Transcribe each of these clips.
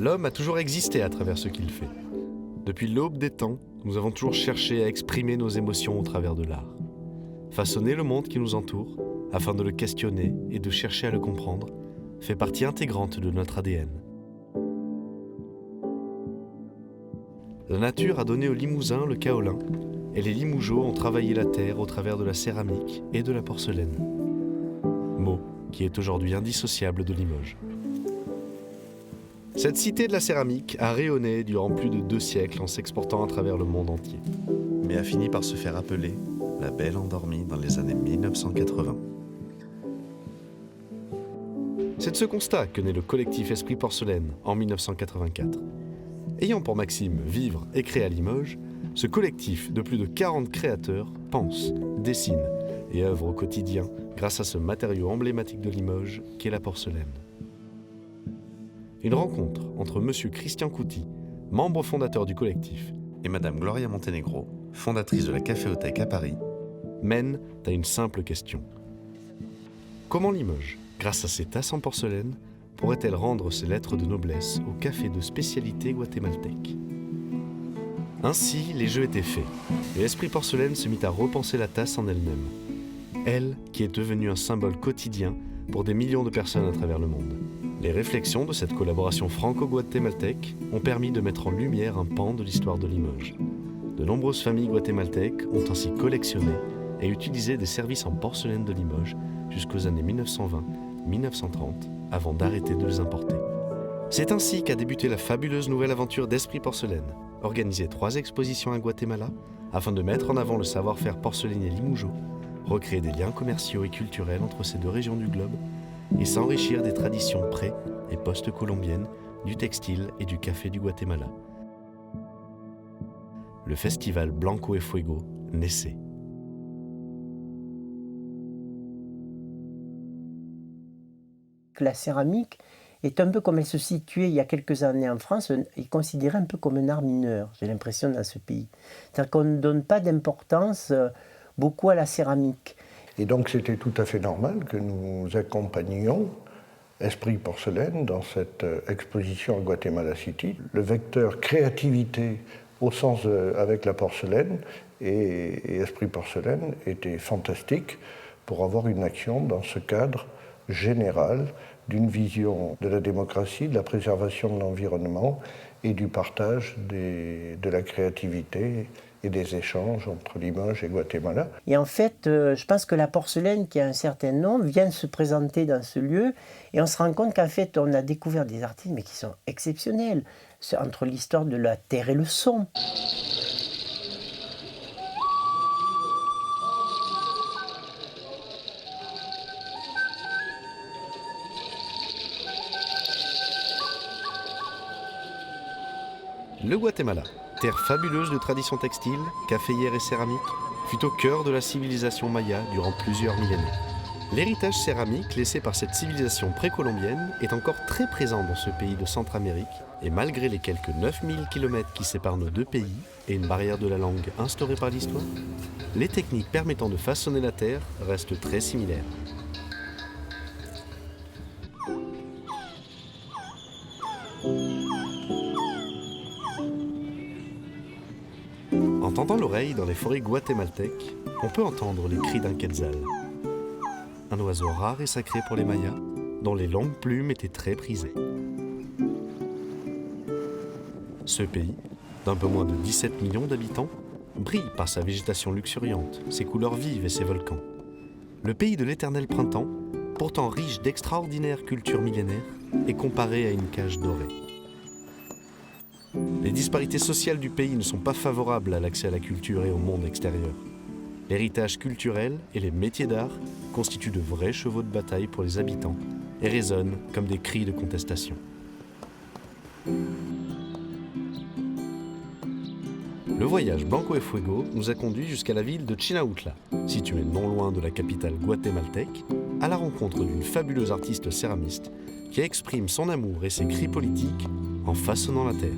L'homme a toujours existé à travers ce qu'il fait. Depuis l'aube des temps, nous avons toujours cherché à exprimer nos émotions au travers de l'art. Façonner le monde qui nous entoure, afin de le questionner et de chercher à le comprendre, fait partie intégrante de notre ADN. La nature a donné aux Limousins le kaolin, et les Limougeaux ont travaillé la terre au travers de la céramique et de la porcelaine. Mot qui est aujourd'hui indissociable de Limoges. Cette cité de la céramique a rayonné durant plus de 2 siècles en s'exportant à travers le monde entier, mais a fini par se faire appeler la Belle Endormie dans les années 1980. C'est de ce constat que naît le collectif Esprit Porcelaine en 1984. Ayant pour maxime vivre et créer à Limoges, ce collectif de plus de 40 créateurs pense, dessine et œuvre au quotidien grâce à ce matériau emblématique de Limoges qu'est la porcelaine. Une rencontre entre Monsieur Christian Couty, membre fondateur du collectif, et Madame Gloria Montenegro, fondatrice de la Caféothèque à Paris, mène à une simple question. Comment Limoges, grâce à ses tasses en porcelaine, pourrait-elle rendre ses lettres de noblesse au café de spécialité guatémaltèque ? Ainsi, les jeux étaient faits, et l'Esprit Porcelaine se mit à repenser la tasse en elle-même. Elle qui est devenue un symbole quotidien pour des millions de personnes à travers le monde. Les réflexions de cette collaboration franco-guatémaltèque ont permis de mettre en lumière un pan de l'histoire de Limoges. De nombreuses familles guatémaltèques ont ainsi collectionné et utilisé des services en porcelaine de Limoges jusqu'aux années 1920-1930 avant d'arrêter de les importer. C'est ainsi qu'a débuté la fabuleuse nouvelle aventure d'Esprit Porcelaine, organiser 3 expositions à Guatemala afin de mettre en avant le savoir-faire porcelainier limougeot, recréer des liens commerciaux et culturels entre ces 2 régions du globe et s'enrichir des traditions pré- et post-colombiennes du textile et du café du Guatemala. Le festival Blanco et Fuego naissait. La céramique est un peu comme elle se situait il y a quelques années en France, est considérée un peu comme un art mineur, j'ai l'impression, dans ce pays. C'est-à-dire qu'on ne donne pas d'importance beaucoup à la céramique. Et donc c'était tout à fait normal que nous accompagnions Esprit Porcelaine dans cette exposition à Guatemala City. Le vecteur créativité au sens avec la porcelaine et Esprit Porcelaine était fantastique pour avoir une action dans ce cadre général d'une vision de la démocratie, de la préservation de l'environnement et du partage de la créativité et des échanges entre Limoges et Guatemala. Et en fait, je pense que la porcelaine, qui a un certain nom, vient se présenter dans ce lieu et on se rend compte qu'en fait, on a découvert des artistes mais qui sont exceptionnels, entre l'histoire de la terre et le son. Le Guatemala, terre fabuleuse de traditions textiles, caféières et céramiques, fut au cœur de la civilisation maya durant plusieurs millénaires. L'héritage céramique laissé par cette civilisation précolombienne est encore très présent dans ce pays de Centramérique et malgré les quelques 9000 km qui séparent nos 2 pays et une barrière de la langue instaurée par l'histoire, les techniques permettant de façonner la terre restent très similaires. En tendant l'oreille dans les forêts guatémaltèques, on peut entendre les cris d'un quetzal. Un oiseau rare et sacré pour les Mayas, dont les longues plumes étaient très prisées. Ce pays, d'un peu moins de 17 millions d'habitants, brille par sa végétation luxuriante, ses couleurs vives et ses volcans. Le pays de l'éternel printemps, pourtant riche d'extraordinaires cultures millénaires, est comparé à une cage dorée. Les disparités sociales du pays ne sont pas favorables à l'accès à la culture et au monde extérieur. L'héritage culturel et les métiers d'art constituent de vrais chevaux de bataille pour les habitants et résonnent comme des cris de contestation. Le voyage Blanco et Fuego nous a conduits jusqu'à la ville de Chinautla, située non loin de la capitale guatémaltèque, à la rencontre d'une fabuleuse artiste céramiste qui exprime son amour et ses cris politiques en façonnant la terre.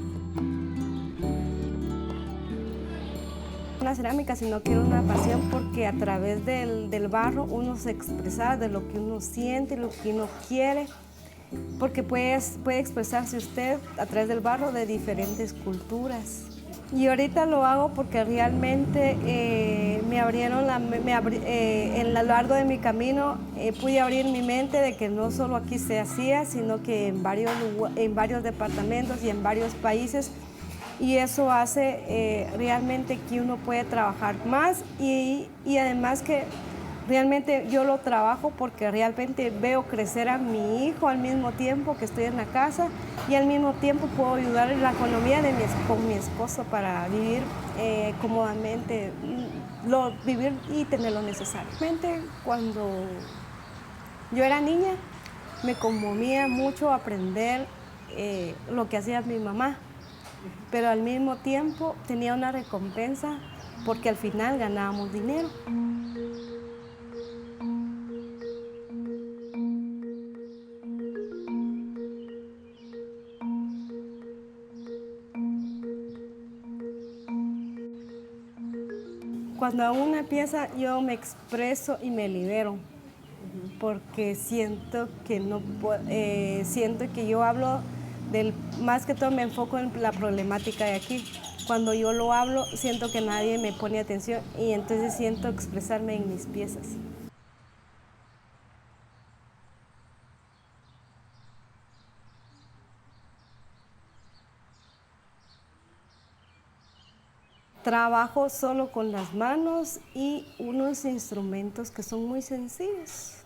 Una cerámica, sino que era una pasión porque a través del barro uno se expresaba de lo que uno siente, lo que uno quiere porque puede expresarse usted a través del barro de diferentes culturas. Y ahorita lo hago porque realmente me abrieron en lo largo de mi camino pude abrir mi mente de que no solo aquí se hacía, sino que en varios departamentos y en varios países. Y eso hace realmente que uno puede trabajar más y además que realmente yo lo trabajo porque realmente veo crecer a mi hijo al mismo tiempo que estoy en la casa y al mismo tiempo puedo ayudar en la economía con mi esposo para vivir cómodamente, vivir y tener lo necesario. Realmente cuando yo era niña me conmovía mucho aprender lo que hacía mi mamá, pero al mismo tiempo tenía una recompensa porque al final ganábamos dinero. Cuando hago una pieza yo me expreso y me libero, porque siento que siento que yo hablo más que todo me enfoco en la problemática de aquí. Cuando yo lo hablo siento que nadie me pone atención y entonces siento expresarme en mis piezas. Trabajo solo con las manos y unos instrumentos que son muy sencillos,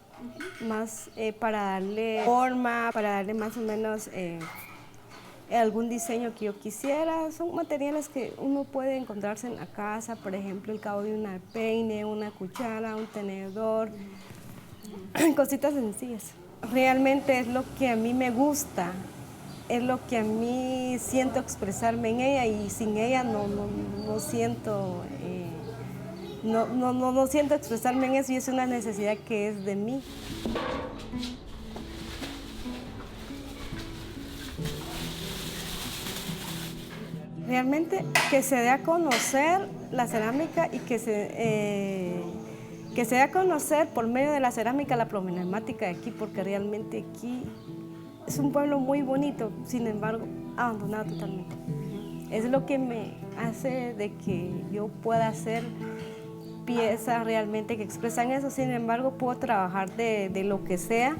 más para darle forma, para darle más o menos algún diseño que yo quisiera. Son materiales que uno puede encontrarse en la casa, por ejemplo, el cabo de una peine, una cuchara, un tenedor, cositas sencillas. Realmente es lo que a mí me gusta. Es lo que a mí siento expresarme en ella y sin ella no siento no siento expresarme en eso y es una necesidad que es de mí. Realmente que se dé a conocer la cerámica y que se dé a conocer por medio de la cerámica la problemática de aquí, porque realmente aquí es un pueblo muy bonito, sin embargo, abandonado totalmente. Es lo que me hace de que yo pueda hacer piezas realmente que expresan eso, sin embargo, puedo trabajar de lo que sea,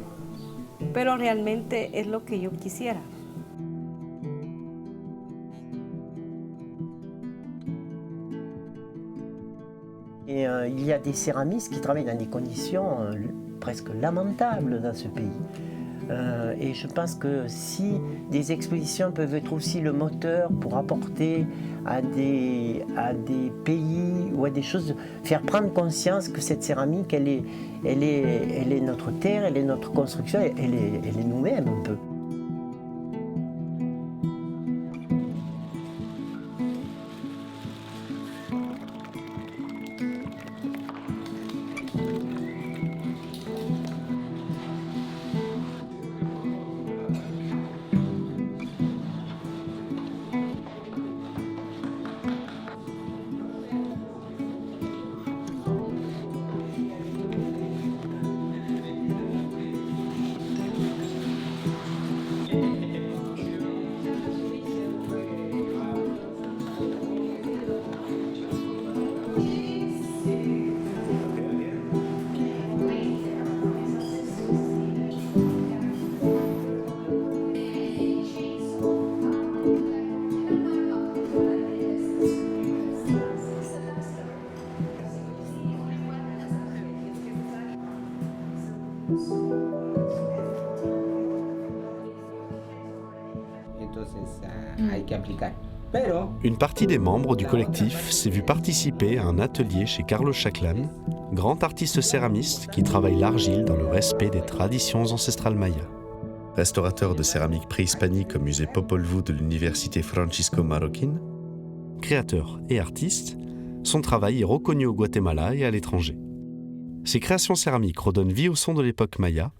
pero realmente es lo que yo quisiera. Et il y a des céramistes qui travaillent dans des conditions presque lamentables dans ce pays. Et je pense que si des expositions peuvent être aussi le moteur pour apporter à des pays ou à des choses, faire prendre conscience que cette céramique, elle est notre terre, elle est notre construction, elle est nous-mêmes un peu. Une partie des membres du collectif s'est vue participer à un atelier chez Carlos Chaclan, grand artiste céramiste qui travaille l'argile dans le respect des traditions ancestrales mayas. Restaurateur de céramique préhispanique au musée Popol Vuh de l'université Francisco Marroquín, créateur et artiste, son travail est reconnu au Guatemala et à l'étranger. Ses créations céramiques redonnent vie au son de l'époque maya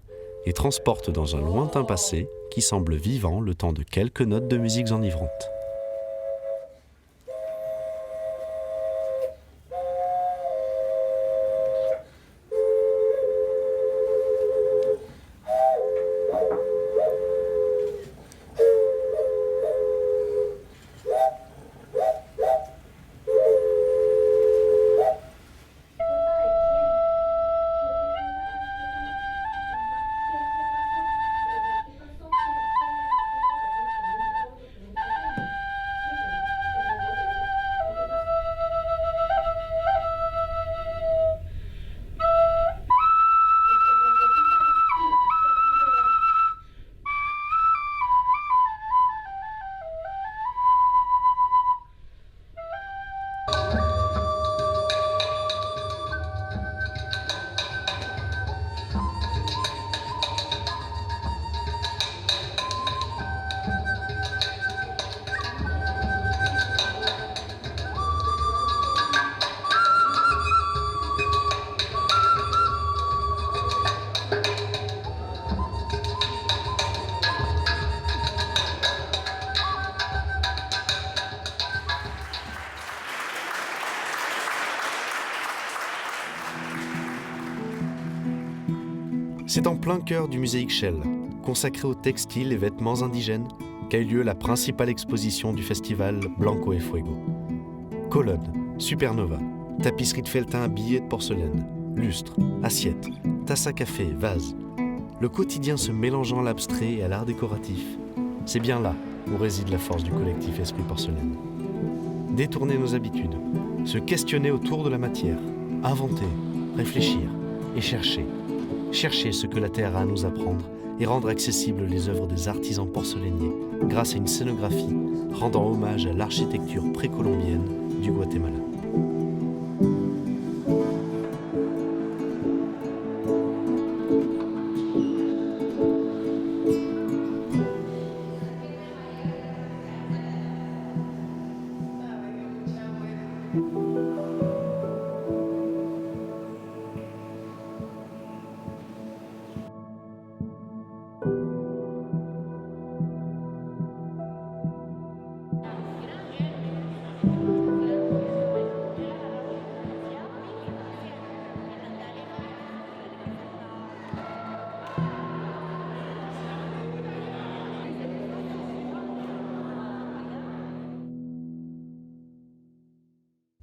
et transportent dans un lointain passé qui semble vivant le temps de quelques notes de musiques enivrantes. C'est en plein cœur du musée Ixchel, consacré aux textiles et vêtements indigènes, qu'a eu lieu la principale exposition du festival Blanco et Fuego. Colonnes, supernova, tapisseries de felletin à billets de porcelaine, lustres, assiettes, tasses à café, vases. Le quotidien se mélangeant à l'abstrait et à l'art décoratif, c'est bien là où réside la force du collectif Esprit Porcelaine. Détourner nos habitudes, se questionner autour de la matière, inventer, réfléchir et chercher. Chercher ce que la terre a à nous apprendre et rendre accessibles les œuvres des artisans porcelainiers grâce à une scénographie rendant hommage à l'architecture précolombienne du Guatemala.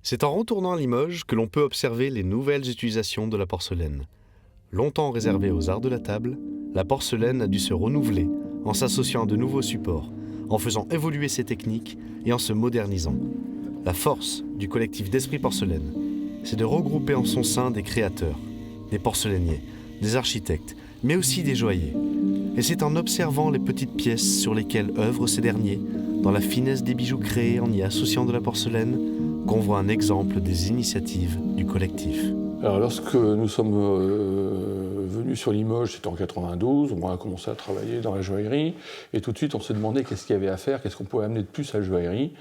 C'est en retournant à Limoges que l'on peut observer les nouvelles utilisations de la porcelaine. Longtemps réservée aux arts de la table, la porcelaine a dû se renouveler en s'associant à de nouveaux supports, en faisant évoluer ses techniques et en se modernisant. La force du collectif d'Esprit Porcelaine, c'est de regrouper en son sein des créateurs, des porcelainiers, des architectes, mais aussi des joailliers. Et c'est en observant les petites pièces sur lesquelles œuvrent ces derniers, dans la finesse des bijoux créés en y associant de la porcelaine, qu'on voit un exemple des initiatives du collectif. Alors lorsque nous sommes venus sur Limoges, c'était en 92, on a commencé à travailler dans la joaillerie, et tout de suite on s'est demandé qu'est-ce qu'il y avait à faire, qu'est-ce qu'on pouvait amener de plus à la joaillerie,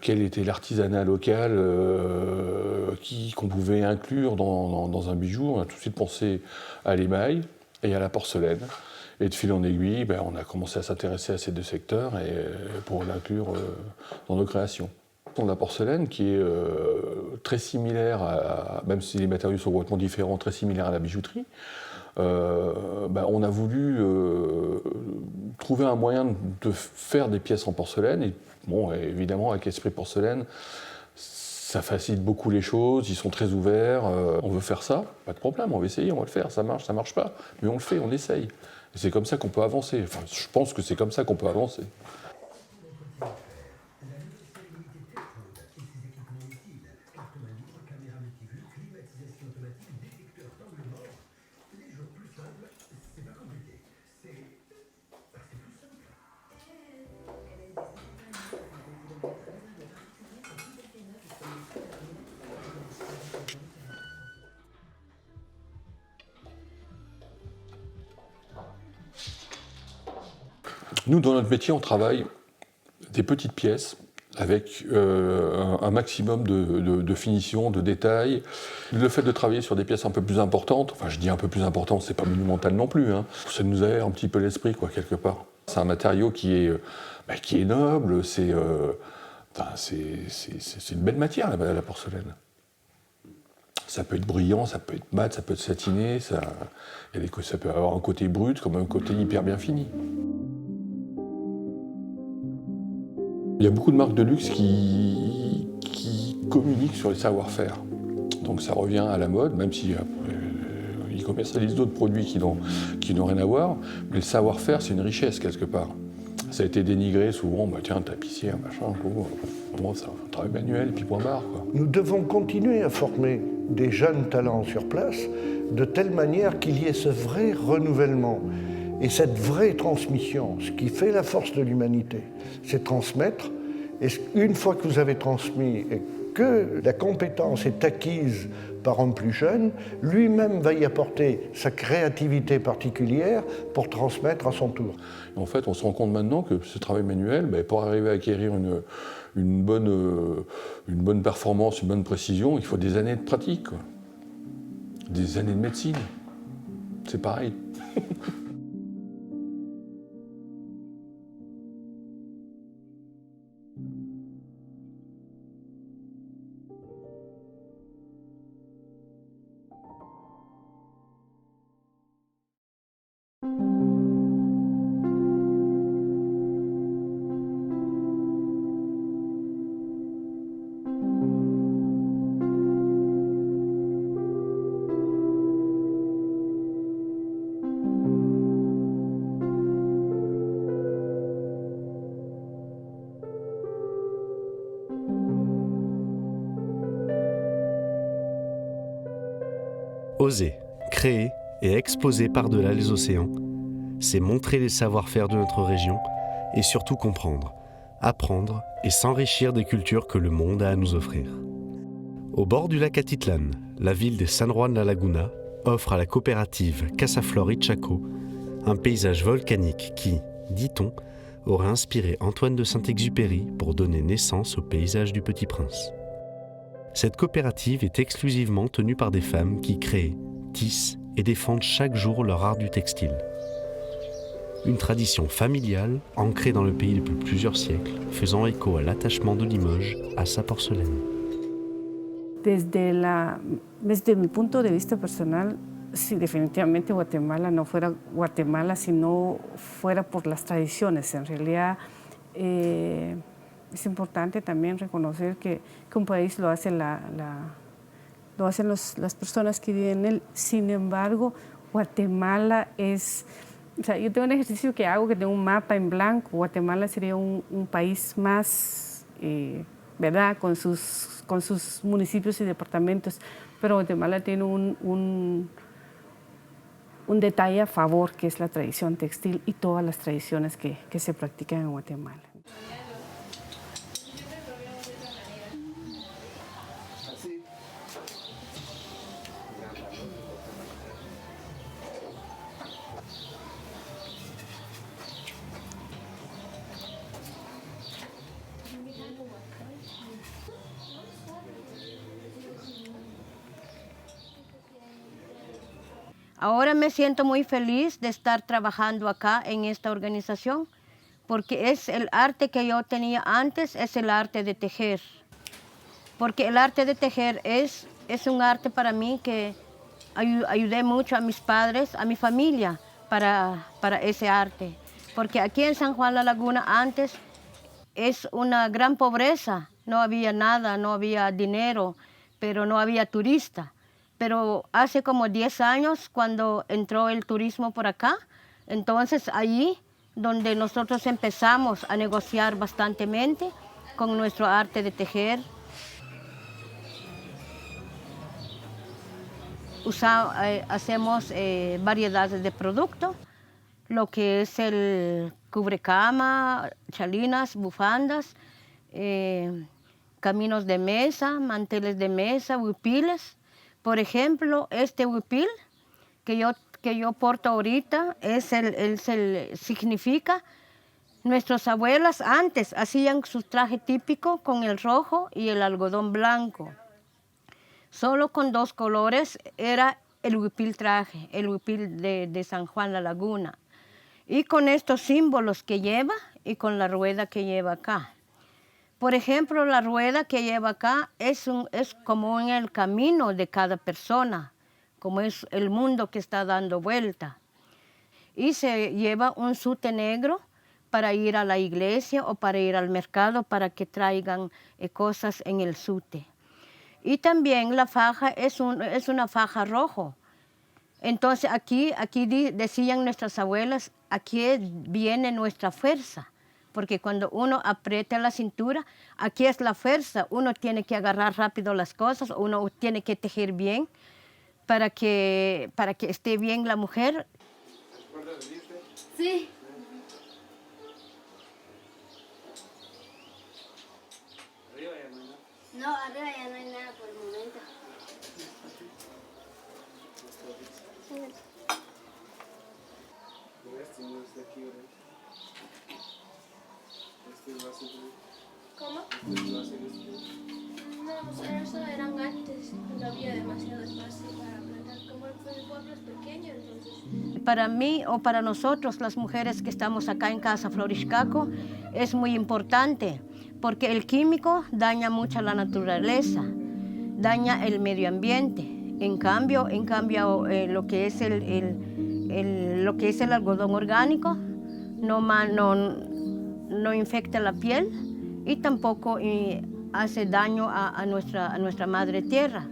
quel était l'artisanat local qu'on pouvait inclure dans un bijou. On a tout de suite pensé à l'émail et à la porcelaine. Et de fil en aiguille, on a commencé à s'intéresser à ces deux secteurs pour l'inclure dans nos créations. La porcelaine, qui est très similaire, même si les matériaux sont complètement différents, très similaire à la bijouterie, on a voulu trouver un moyen de faire des pièces en porcelaine. Et bon, évidemment, avec Esprit Porcelaine, ça facilite beaucoup les choses, ils sont très ouverts. On veut faire ça, pas de problème, on va essayer, on va le faire, ça marche pas, mais on le fait, on essaye. Et c'est comme ça qu'on peut avancer. Enfin, je pense que c'est comme ça qu'on peut avancer. Nous, dans notre métier, on travaille des petites pièces avec un maximum de finition, de détails. Le fait de travailler sur des pièces un peu plus importantes, enfin je dis un peu plus importantes, c'est pas monumental non plus, hein, ça nous aère un petit peu l'esprit, quoi, quelque part. C'est un matériau qui est noble, c'est une belle matière, la porcelaine. Ça peut être brillant, ça peut être mat, ça peut être satiné, ça peut avoir un côté brut comme un côté hyper bien fini. Il y a beaucoup de marques de luxe qui communiquent sur les savoir-faire. Donc ça revient à la mode, même si ils commercialisent d'autres produits qui n'ont rien à voir. Mais le savoir-faire, c'est une richesse quelque part. Ça a été dénigré souvent, tiens, tapissière, machin, c'est un travail manuel, puis point barre, quoi. Nous devons continuer à former des jeunes talents sur place de telle manière qu'il y ait ce vrai renouvellement. Et cette vraie transmission, ce qui fait la force de l'humanité, c'est transmettre. Et une fois que vous avez transmis et que la compétence est acquise par un plus jeune, lui-même va y apporter sa créativité particulière pour transmettre à son tour. En fait, on se rend compte maintenant que ce travail manuel, pour arriver à acquérir une bonne performance, une bonne précision, il faut des années de pratique, quoi. Des années de médecine. C'est pareil. Oser, créer et exposer par-delà les océans, c'est montrer les savoir-faire de notre région et surtout comprendre, apprendre et s'enrichir des cultures que le monde a à nous offrir. Au bord du lac Atitlán, la ville de San Juan La Laguna offre à la coopérative Casaflor Ichaco un paysage volcanique qui, dit-on, aurait inspiré Antoine de Saint-Exupéry pour donner naissance au paysage du Petit Prince. Cette coopérative est exclusivement tenue par des femmes qui créent, tissent et défendent chaque jour leur art du textile. Une tradition familiale ancrée dans le pays depuis plusieurs siècles, faisant écho à l'attachement de Limoges à sa porcelaine. Desde mi punto de vista personal, si definitivamente Guatemala no fuera Guatemala si no fuera por las tradiciones. En realidad es importante también reconocer que un país lo hacen las personas que viven en él. Sin embargo, Guatemala es... O sea, yo tengo un ejercicio que hago, que tengo un mapa en blanco. Guatemala sería un país más, ¿verdad?, con sus municipios y departamentos, pero Guatemala tiene un detalle a favor, que es la tradición textil y todas las tradiciones que se practican en Guatemala. Ahora me siento muy feliz de estar trabajando acá en esta organización, porque es el arte que yo tenía antes, es el arte de tejer. Porque el arte de tejer es un arte para mí que ayudé mucho a mis padres, a mi familia, para ese arte. Porque aquí en San Juan La Laguna antes es una gran pobreza, no había nada, no había dinero, pero no había turista. Pero hace como 10 años, cuando entró el turismo por acá, entonces allí donde nosotros empezamos a negociar bastantemente con nuestro arte de tejer. Hacemos variedades de productos, lo que es el cubrecama, chalinas, bufandas, caminos de mesa, manteles de mesa, huipiles. Por ejemplo, este huipil que yo porto ahorita significa nuestras abuelas antes hacían su traje típico con el rojo y el algodón blanco. Solo con 2 colores era el huipil traje, el huipil de San Juan La Laguna. Y con estos símbolos que lleva y con la rueda que lleva acá. Por ejemplo, la rueda que lleva acá es como en el camino de cada persona, como es el mundo que está dando vuelta. Y se lleva un sute negro para ir a la iglesia o para ir al mercado para que traigan cosas en el sute. Y también la faja es una faja rojo. Entonces aquí decían nuestras abuelas, aquí viene nuestra fuerza. Porque cuando uno aprieta la cintura, aquí es la fuerza. Uno tiene que agarrar rápido las cosas, uno tiene que tejer bien para que esté bien la mujer. Sí. No, arriba ya no hay nada por el momento. ¿Cómo? No, eso eran antes, no había demasiado espacio para plantar. Como el pueblo es pequeño, entonces... Para mí o para nosotros, las mujeres que estamos acá en Casaflor Ichaco, es muy importante, porque el químico daña mucho la naturaleza, daña el medio ambiente. En cambio lo que es el algodón orgánico no infecta la piel y tampoco hace daño a nuestra madre tierra,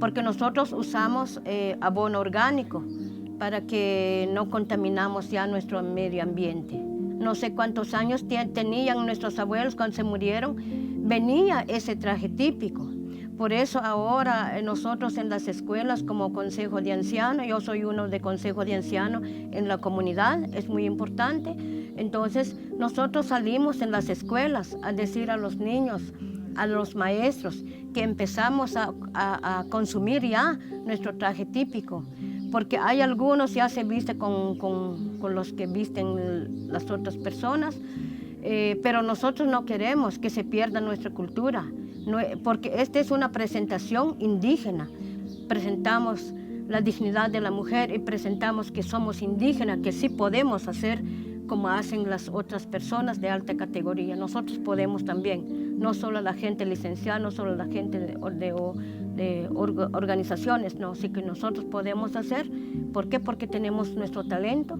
porque nosotros usamos abono orgánico para que no contaminamos ya nuestro medio ambiente. No sé cuántos años tenían nuestros abuelos cuando se murieron, venía ese traje típico, Por eso ahora nosotros en las escuelas como Consejo de Ancianos, yo soy uno de Consejo de Ancianos en la comunidad, es muy importante. Entonces nosotros salimos en las escuelas a decir a los niños, a los maestros, que empezamos a consumir ya nuestro traje típico. Porque hay algunos ya se visten con los que visten las otras personas, pero nosotros no queremos que se pierda nuestra cultura. Porque esta es una presentación indígena. Presentamos la dignidad de la mujer y presentamos que somos indígenas, que sí podemos hacer como hacen las otras personas de alta categoría. Nosotros podemos también, no solo la gente licenciada, no solo la gente de organizaciones, no, sí que nosotros podemos hacer. ¿Por qué? Porque tenemos nuestro talento,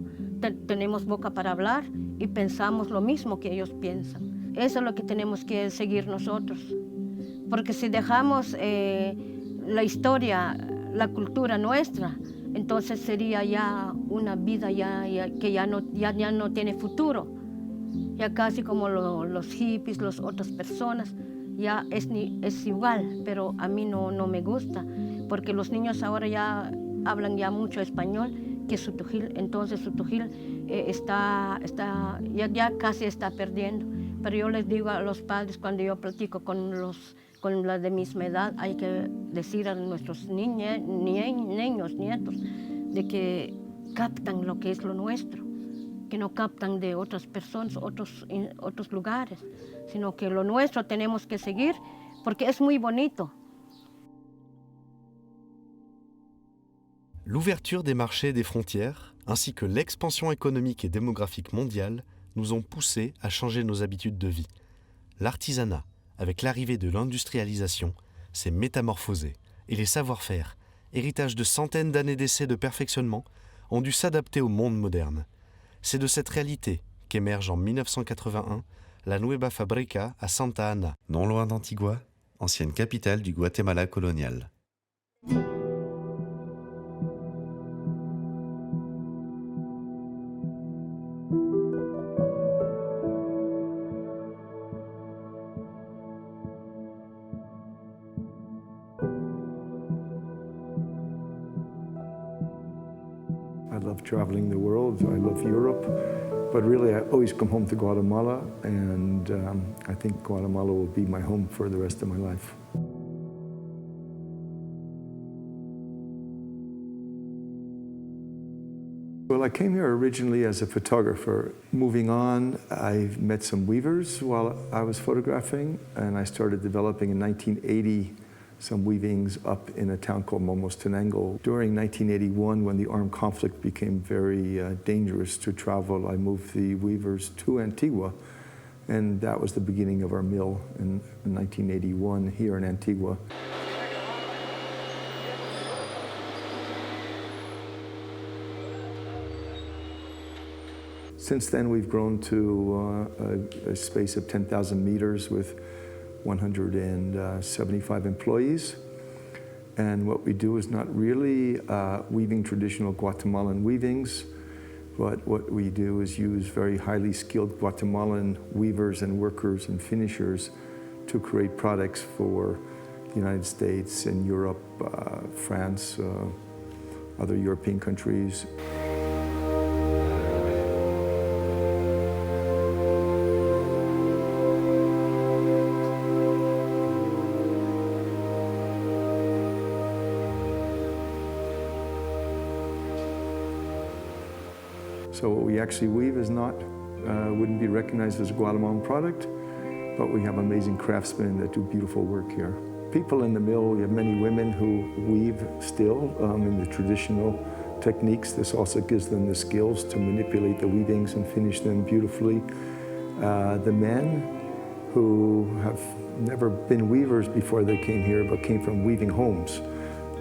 tenemos boca para hablar y pensamos lo mismo que ellos piensan. Eso es lo que tenemos que seguir nosotros. Porque si dejamos la historia, la cultura nuestra, entonces sería ya una vida que ya no tiene futuro. Ya casi como los hippies, las otras personas, ya es igual, pero a mí no me gusta, porque los niños ahora ya hablan ya mucho español, que su tujil, entonces su tujil ya casi está perdiendo. Pero yo les digo a los padres, cuando yo platico con la de misma edad, hay que decir a nuestros niños, nietos, de que captan lo que es lo nuestro, que no captan de otras personas, otros lugares, sino que lo nuestro tenemos que seguir, porque es muy bonito. L'ouverture des marchés et des frontières, ainsi que l'expansion économique et démographique mondiale, nous ont poussés à changer nos habitudes de vie. L'artisanat, avec l'arrivée de l'industrialisation, s'est métamorphosé et les savoir-faire, héritage de centaines d'années d'essais de perfectionnement, ont dû s'adapter au monde moderne. C'est de cette réalité qu'émerge en 1981 la Nueva Fabrica à Santa Ana, non loin d'Antigua, ancienne capitale du Guatemala colonial. I love traveling the world. I love Europe. But really, I always come home to Guatemala, and I think Guatemala will be my home for the rest of my life. Well, I came here originally as a photographer. Moving on, I met some weavers while I was photographing, and I started developing in 1980 some weavings up in a town called Momostenango. During 1981, when the armed conflict became very dangerous to travel, I moved the weavers to Antigua, and that was the beginning of our mill in 1981 here in Antigua. Since then, we've grown to a space of 10,000 meters with 175 employees. And what we do is not really weaving traditional Guatemalan weavings, but what we do is use very highly skilled Guatemalan weavers and workers and finishers to create products for the United States and Europe, France, other European countries. So what we actually weave is not, wouldn't be recognized as a Guatemalan product, but we have amazing craftsmen that do beautiful work here. People in the mill, we have many women who weave still in the traditional techniques. This also gives them the skills to manipulate the weavings and finish them beautifully. The men who have never been weavers before they came here, but came from weaving homes.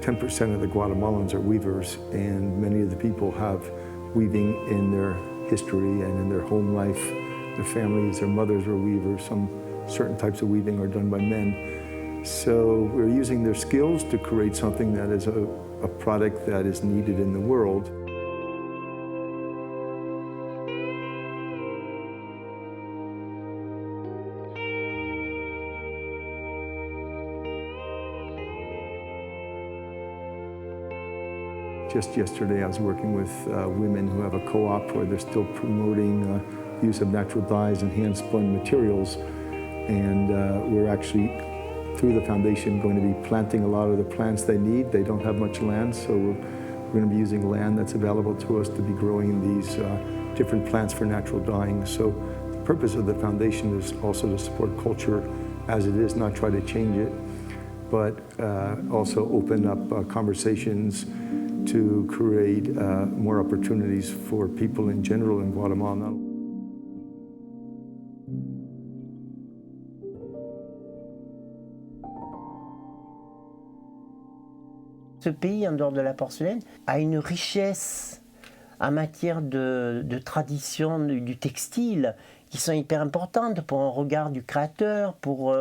10% of the Guatemalans are weavers, and many of the people have weaving in their history and in their home life. Their families, their mothers were weavers. Some certain types of weaving are done by men. So we're using their skills to create something that is a product that is needed in the world. Just yesterday, I was working with women who have a co-op where they're still promoting the use of natural dyes and hand-spun materials. And we're actually, through the foundation, going to be planting a lot of the plants they need. They don't have much land, so we're going to be using land that's available to us to be growing these different plants for natural dyeing. So the purpose of the foundation is also to support culture as it is, not try to change it, but also open up conversations to create more opportunities for people in general in Guatemala. Ce pays, en dehors de la porcelaine, a une richesse en matière de tradition du textile qui sont hyper importantes pour un regard du créateur, pour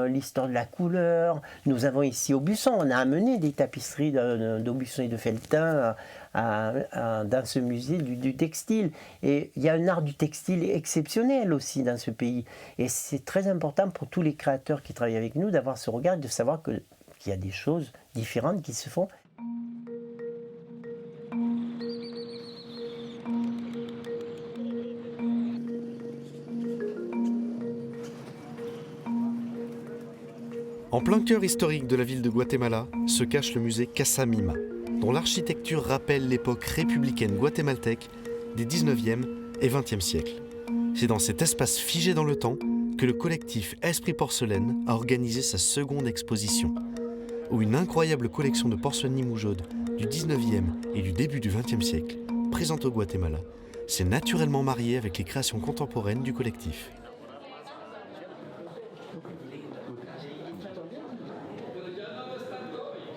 l'histoire de la couleur. Nous avons ici Aubusson, on a amené des tapisseries d'Aubusson et de Felletin dans ce musée du textile. Et il y a un art du textile exceptionnel aussi dans ce pays. Et c'est très important pour tous les créateurs qui travaillent avec nous d'avoir ce regard, de savoir qu'il y a des choses différentes qui se font. En plein cœur historique de la ville de Guatemala se cache le musée Casa Mima, dont l'architecture rappelle l'époque républicaine guatémaltèque des 19e et 20e siècles. C'est dans cet espace figé dans le temps que le collectif Esprit Porcelaine a organisé sa seconde exposition, où une incroyable collection de porcelaine Limougeaude du 19e et du début du 20e siècle, présente au Guatemala, s'est naturellement mariée avec les créations contemporaines du collectif.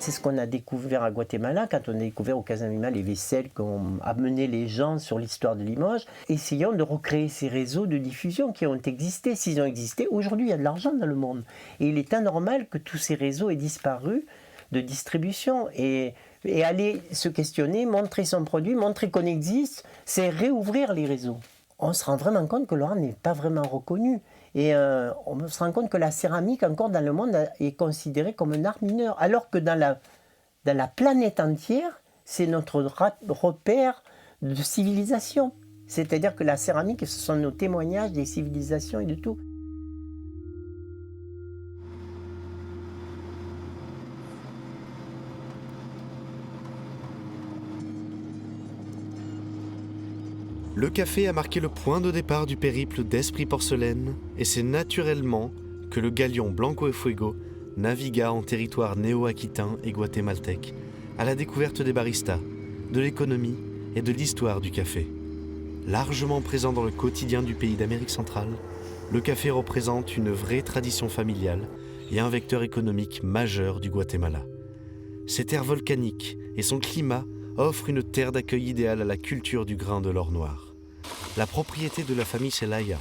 C'est ce qu'on a découvert à Guatemala quand on a découvert au Casa Mima les vaisselles qu'ont amené les gens sur l'histoire de Limoges. Essayons de recréer ces réseaux de diffusion qui ont existé. S'ils ont existé, aujourd'hui il y a de l'argent dans le monde. Et il est anormal que tous ces réseaux aient disparu de distribution. Et aller se questionner, montrer son produit, montrer qu'on existe, c'est réouvrir les réseaux. On se rend vraiment compte que l'art n'est pas vraiment reconnu. Et on se rend compte que la céramique, encore dans le monde, est considérée comme un art mineur. Alors que dans la planète entière, c'est notre repère de civilisation. C'est-à-dire que la céramique, ce sont nos témoignages des civilisations et de tout. Le café a marqué le point de départ du périple d'Esprit Porcelaine et c'est naturellement que le galion Blanco y Fuego navigua en territoire néo-aquitain et guatémaltèque à la découverte des baristas, de l'économie et de l'histoire du café. Largement présent dans le quotidien du pays d'Amérique centrale, le café représente une vraie tradition familiale et un vecteur économique majeur du Guatemala. Ses terres volcaniques et son climat offrent une terre d'accueil idéale à la culture du grain de l'or noir. La propriété de la famille Celaya,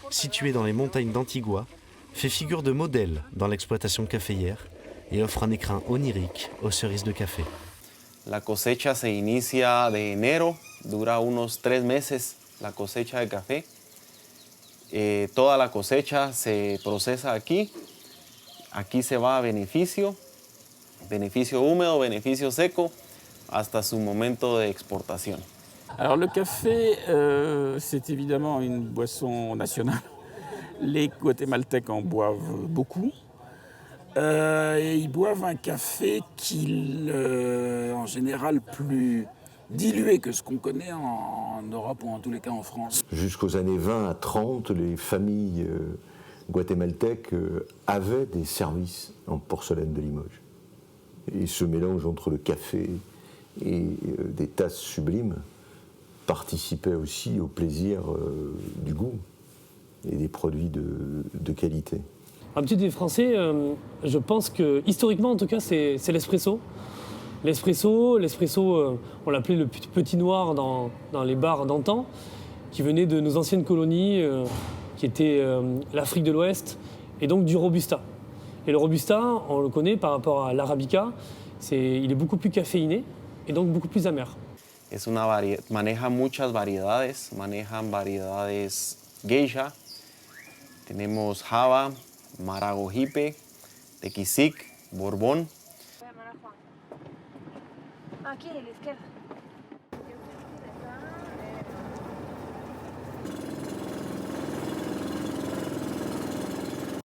située dans les montagnes d'Antigua, fait figure de modèle dans l'exploitation caféière et offre un écrin onirique aux cerises de café. La cosecha se inicia de enero, dura unos 3 meses la cosecha de café. Toda la cosecha se procesa aquí. Aquí se va a beneficio húmedo, beneficio seco, hasta su momento de exportación. Alors le café, c'est évidemment une boisson nationale. Les Guatémaltèques en boivent beaucoup. Et ils boivent un café qui est en général plus dilué que ce qu'on connaît en Europe ou en tous les cas en France. Jusqu'aux années 20 à 30, les familles guatémaltèques avaient des services en porcelaine de Limoges. Et ce mélange entre le café et des tasses sublimes participait aussi au plaisir du goût et des produits de qualité. L'habitude des Français, je pense que, historiquement en tout cas, c'est l'espresso. L'espresso, on l'appelait le petit noir dans les bars d'antan, qui venait de nos anciennes colonies, qui étaient l'Afrique de l'Ouest, et donc du Robusta. Et le Robusta, on le connaît par rapport à l'Arabica, il est beaucoup plus caféiné et donc beaucoup plus amer. Maneja muchas variedades, manejan variedades geisha, tenemos java, maragogipe, tequisic, borbón. aquí, a la izquierda.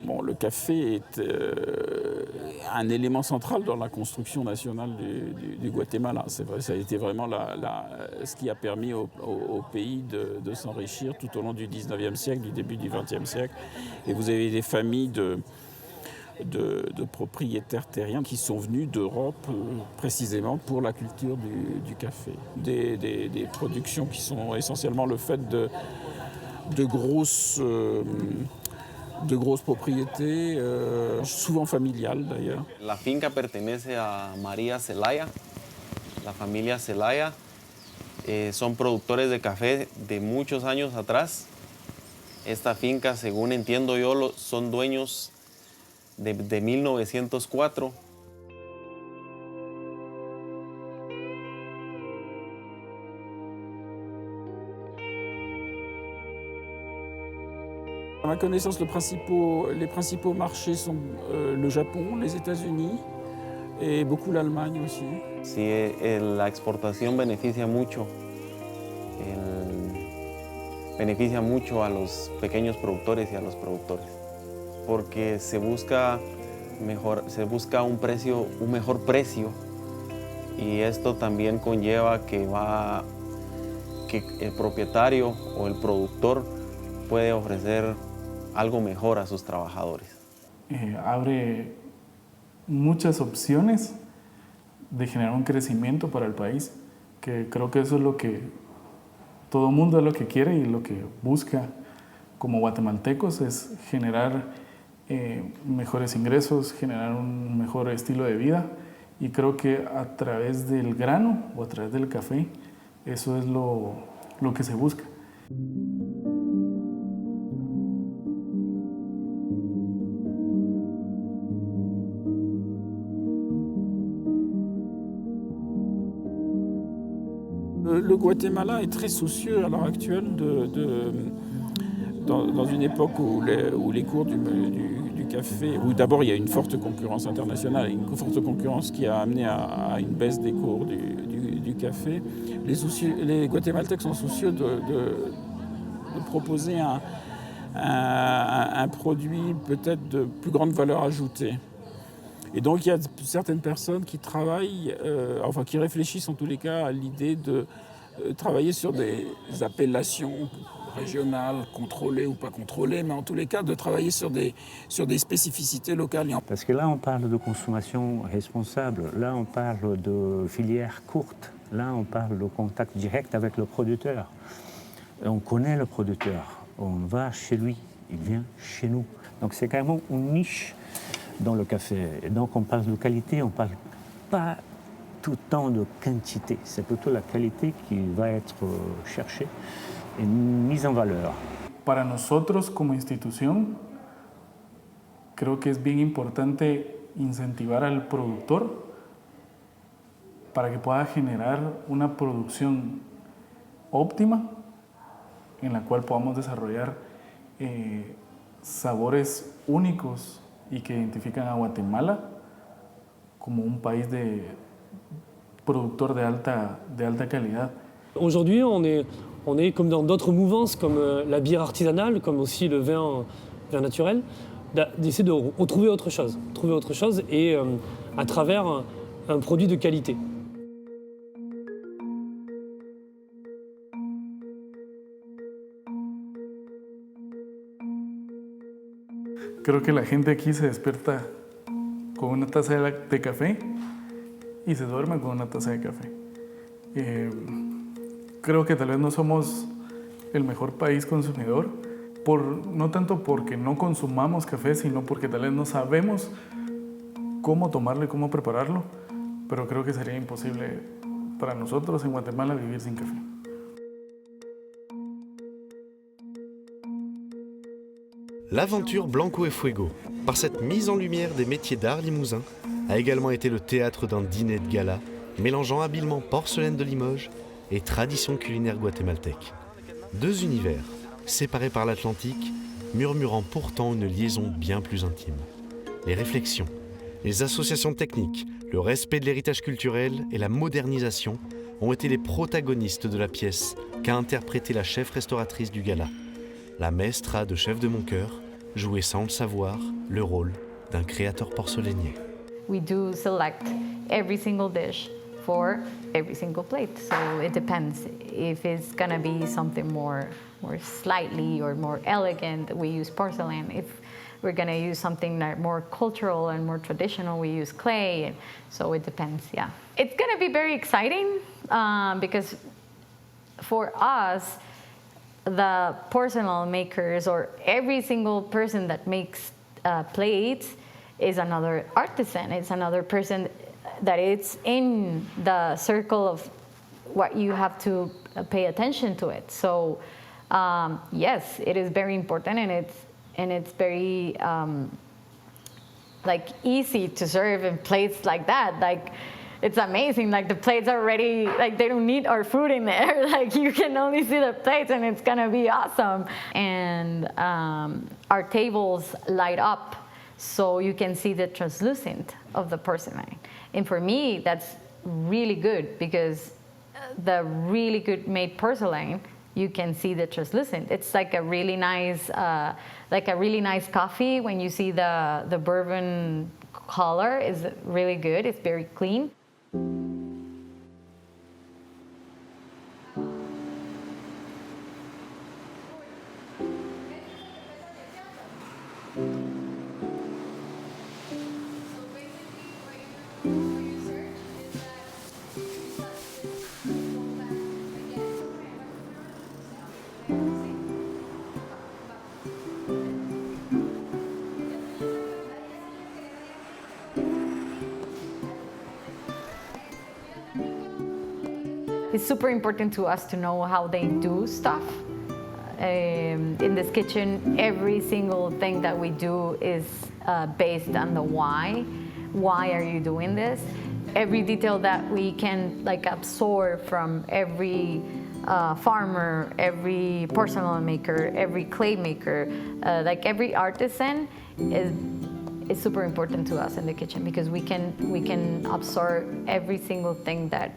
Bon, le café est un élément central dans la construction nationale du Guatemala. C'est vrai, ça a été vraiment ce qui a permis au pays de s'enrichir tout au long du 19e siècle, du début du 20e siècle. Et vous avez des familles de propriétaires terriens qui sont venus d'Europe précisément pour la culture du café. Des productions qui sont essentiellement le fait de grosses propriétés, souvent familiales d'ailleurs. La finca pertenece a María Zelaya, la familia Zelaya. Son productores de café de muchos años atrás. Esta finca, según entiendo yo, son dueños de 1904. À ma connaissance, les principaux marchés sont le Japon, les États-Unis et beaucoup l'Allemagne aussi. Sí, la exportación beneficia mucho a los pequeños productores y a los productores, porque se busca un mejor precio, y esto también conlleva que el propietario o el productor puede ofrecer algo mejor a sus trabajadores. Abre muchas opciones de generar un crecimiento para el país, que creo que eso es lo que todo el mundo es lo que quiere y lo que busca como guatemaltecos, es generar mejores ingresos, generar un mejor estilo de vida, y creo que a través del grano o a través del café eso es lo que se busca. Le Guatemala est très soucieux à l'heure actuelle dans une époque où les cours du café, où d'abord il y a une forte concurrence internationale, une forte concurrence qui a amené à une baisse des cours du café. Les Guatémaltèques sont soucieux de proposer un produit peut-être de plus grande valeur ajoutée. Et donc il y a certaines personnes qui travaillent, qui réfléchissent en tous les cas à l'idée de travailler sur des appellations régionales, contrôlées ou pas contrôlées, mais en tous les cas de travailler sur des spécificités locales. Parce que là on parle de consommation responsable, là on parle de filière courte, là on parle de contact direct avec le producteur. On connaît le producteur, on va chez lui, il vient chez nous. Donc c'est carrément une niche dans le café. Et donc on parle de qualité, on ne parle pas tout le temps de quantité. C'est plutôt la qualité qui va être cherchée et mise en valeur. Para nosotros como institución, creo que es bien importante incentivar al productor para que pueda generar una producción óptima en la cual podamos desarrollar sabores únicos y que identifican a Guatemala como un país producteur de alta calidad. Aujourd'hui, on est comme dans d'autres mouvances, comme la bière artisanale, comme aussi le vin naturel, d'essayer de retrouver autre chose, et à travers un produit de qualité. Creo que la gente aquí se despierta con una taza de café y se duerme con una taza de café. Creo que tal vez no somos el mejor país consumidor, no tanto porque no consumamos café, sino porque tal vez no sabemos cómo tomarlo y cómo prepararlo, pero creo que sería imposible para nosotros en Guatemala vivir sin café. L'aventure Blanco et Fuego, par cette mise en lumière des métiers d'art limousin, a également été le théâtre d'un dîner de gala mélangeant habilement porcelaine de Limoges et tradition culinaire guatémaltèque. Deux univers, séparés par l'Atlantique, murmurant pourtant une liaison bien plus intime. Les réflexions, Les associations techniques, le respect de l'héritage culturel et la modernisation ont été les protagonistes de la pièce qu'a interprétée la chef restauratrice du gala. La maestra de Chef de mon cœur jouait sans le savoir le rôle d'un créateur porcelainier. We do select every single dish for every single plate, so it depends. If it's gonna be something more slightly or more elegant, we use porcelain. If we're gonna use something more cultural and more traditional, we use clay. And so it depends, yeah. It's gonna be very exciting because for us, the porcelain makers or every single person that makes plates is another artisan. It's another person that it's in the circle of what you have to pay attention to it. So yes, it is very important, and it's very like easy to serve in plates like that. Like it's amazing. Like the plates are already, like they don't need our food in there. Like you can only see the plates, and it's gonna be awesome. And our tables light up, so you can see the translucent of the porcelain. And for me, that's really good because the really good made porcelain, you can see the translucent. It's like a really nice coffee. When you see the bourbon color is really good. It's very clean. It's super important to us to know how they do stuff. In this kitchen, every single thing that we do is based on the why. Why are you doing this? Every detail that we can absorb from every farmer, every porcelain maker, every clay maker, every artisan is super important to us in the kitchen because we can absorb every single thing that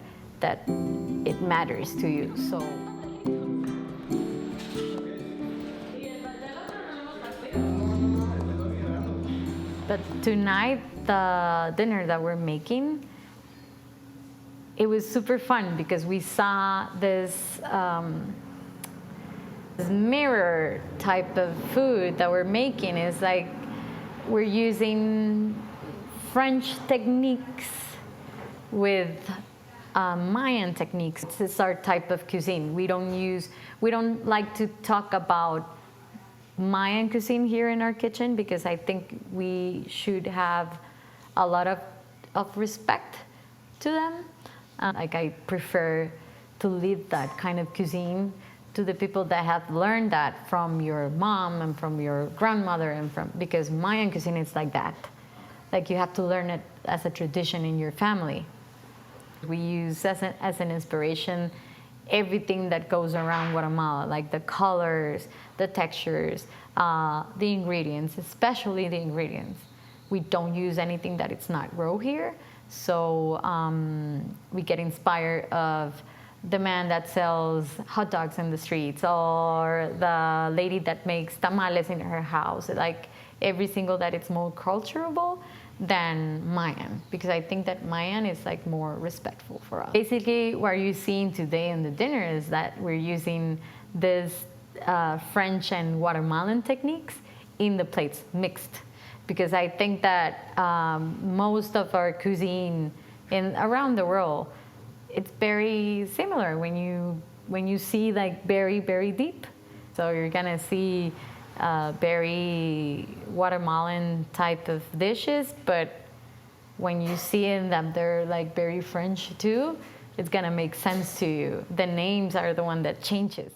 it matters to you. So. But tonight, the dinner that we're making, it was super fun because we saw this mirror type of food that we're making. Is like we're using French techniques with Mayan techniques. This is our type of cuisine. We don't like to talk about Mayan cuisine here in our kitchen because I think we should have a lot of respect to them. I prefer to leave that kind of cuisine to the people that have learned that from your mom and from your grandmother because Mayan cuisine is like that. Like you have to learn it as a tradition in your family. We use as an inspiration everything that goes around Guatemala, like the colors, the textures, the ingredients, especially the ingredients. We don't use anything that it's not raw here, so we get inspired of the man that sells hot dogs in the streets or the lady that makes tamales in her house, like every single that it's more cultural than Mayan, because I think that Mayan is like more respectful for us. Basically, what you're seeing today in the dinner is that we're using this French and Guatemalan techniques in the plates mixed, because I think that most of our cuisine around the world, it's very similar when you see like very, very deep. So you're gonna see very Guatemalan type of dishes, but when you see in them they're like very French too, it's gonna make sense to you. The names are the one that changes.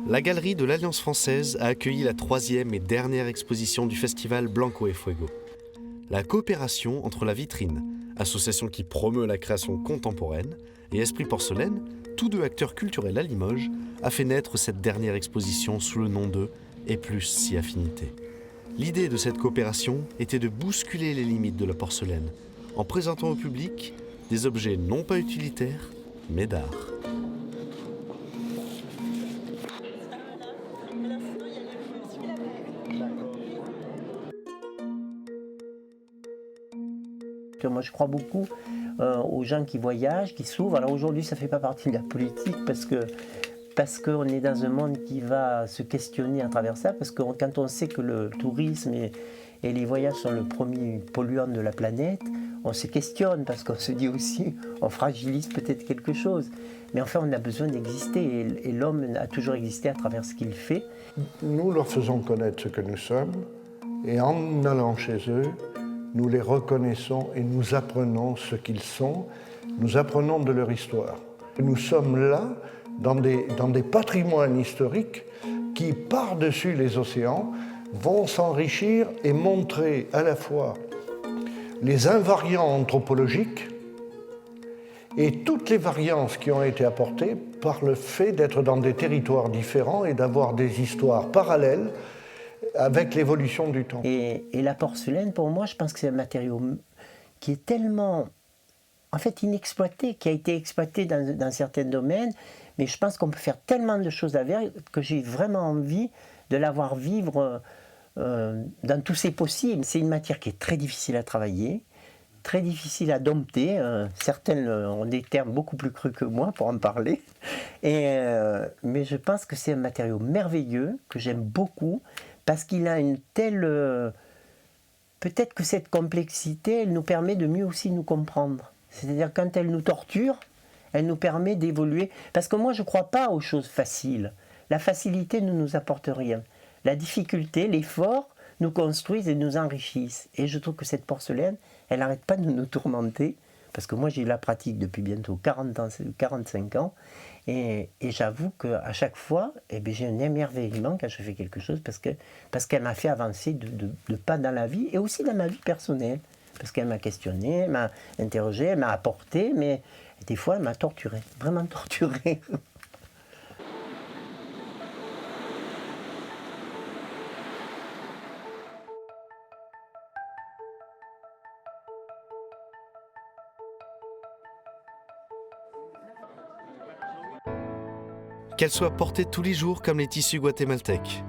La galerie de l'Alliance française a accueilli la 3e et dernière exposition du festival Blanco et Fuego. La coopération entre la vitrine, association qui promeut la création contemporaine, et Esprit Porcelaine, tous deux acteurs culturels à Limoges, a fait naître cette dernière exposition sous le nom de « Et plus si affinité ». L'idée de cette coopération était de bousculer les limites de la porcelaine, en présentant au public des objets non pas utilitaires, mais d'art. Moi, je crois beaucoup aux gens qui voyagent, qui s'ouvrent. Alors aujourd'hui, ça ne fait pas partie de la politique parce qu'on est dans un monde qui va se questionner à travers ça, parce que quand on sait que le tourisme et les voyages sont le premier polluant de la planète, on se questionne parce qu'on se dit aussi, on fragilise peut-être quelque chose. Mais enfin, on a besoin d'exister et l'homme a toujours existé à travers ce qu'il fait. Nous leur faisons connaître ce que nous sommes et en allant chez eux, nous les reconnaissons et nous apprenons ce qu'ils sont, nous apprenons de leur histoire. Nous sommes là dans des patrimoines historiques qui, par-dessus les océans, vont s'enrichir et montrer à la fois les invariants anthropologiques et toutes les variances qui ont été apportées par le fait d'être dans des territoires différents et d'avoir des histoires parallèles avec l'évolution du temps. Et la porcelaine, pour moi, je pense que c'est un matériau qui est tellement, en fait, inexploité, qui a été exploité dans certains domaines, mais je pense qu'on peut faire tellement de choses avec que j'ai vraiment envie de la voir vivre dans tous ses possibles. C'est une matière qui est très difficile à travailler, très difficile à dompter. Certains ont des termes beaucoup plus crus que moi pour en parler. Mais je pense que c'est un matériau merveilleux, que j'aime beaucoup, parce qu'il a une telle... peut-être que cette complexité, elle nous permet de mieux aussi nous comprendre. C'est-à-dire quand elle nous torture, elle nous permet d'évoluer. Parce que moi, je ne crois pas aux choses faciles. La facilité ne nous apporte rien. La difficulté, l'effort, nous construisent et nous enrichissent. Et je trouve que cette porcelaine, elle n'arrête pas de nous tourmenter. Parce que moi, j'ai la pratique depuis bientôt 45 ans. Et j'avoue qu'à chaque fois, j'ai un émerveillement quand je fais quelque chose parce qu'elle m'a fait avancer de pas dans la vie et aussi dans ma vie personnelle. Parce qu'elle m'a questionné, elle m'a interrogé, elle m'a apporté, mais des fois, elle m'a torturé, vraiment torturé. Qu'elle soit portée tous les jours comme les tissus guatémaltèques,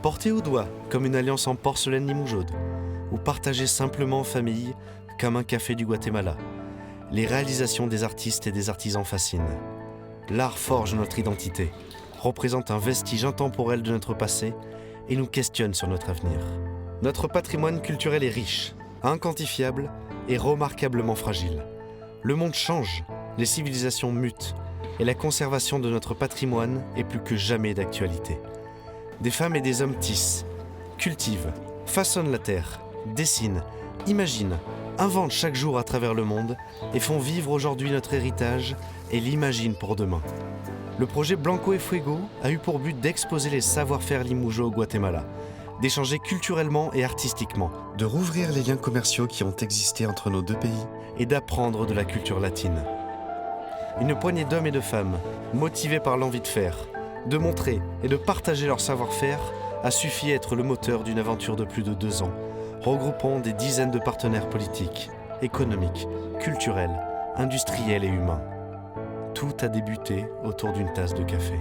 portée au doigt comme une alliance en porcelaine limougeaude, ou partagée simplement en famille comme un café du Guatemala, les réalisations des artistes et des artisans fascinent. L'art forge notre identité, représente un vestige intemporel de notre passé et nous questionne sur notre avenir. Notre patrimoine culturel est riche, inquantifiable et remarquablement fragile. Le monde change, les civilisations mutent, et la conservation de notre patrimoine est plus que jamais d'actualité. Des femmes et des hommes tissent, cultivent, façonnent la terre, dessinent, imaginent, inventent chaque jour à travers le monde et font vivre aujourd'hui notre héritage et l'imaginent pour demain. Le projet Blanco et Fuego a eu pour but d'exposer les savoir-faire limougeaux au Guatemala, d'échanger culturellement et artistiquement, de rouvrir les liens commerciaux qui ont existé entre nos deux pays et d'apprendre de la culture latine. Une poignée d'hommes et de femmes, motivés par l'envie de faire, de montrer et de partager leur savoir-faire, a suffi à être le moteur d'une aventure de plus de 2 ans, regroupant des dizaines de partenaires politiques, économiques, culturels, industriels et humains. Tout a débuté autour d'une tasse de café.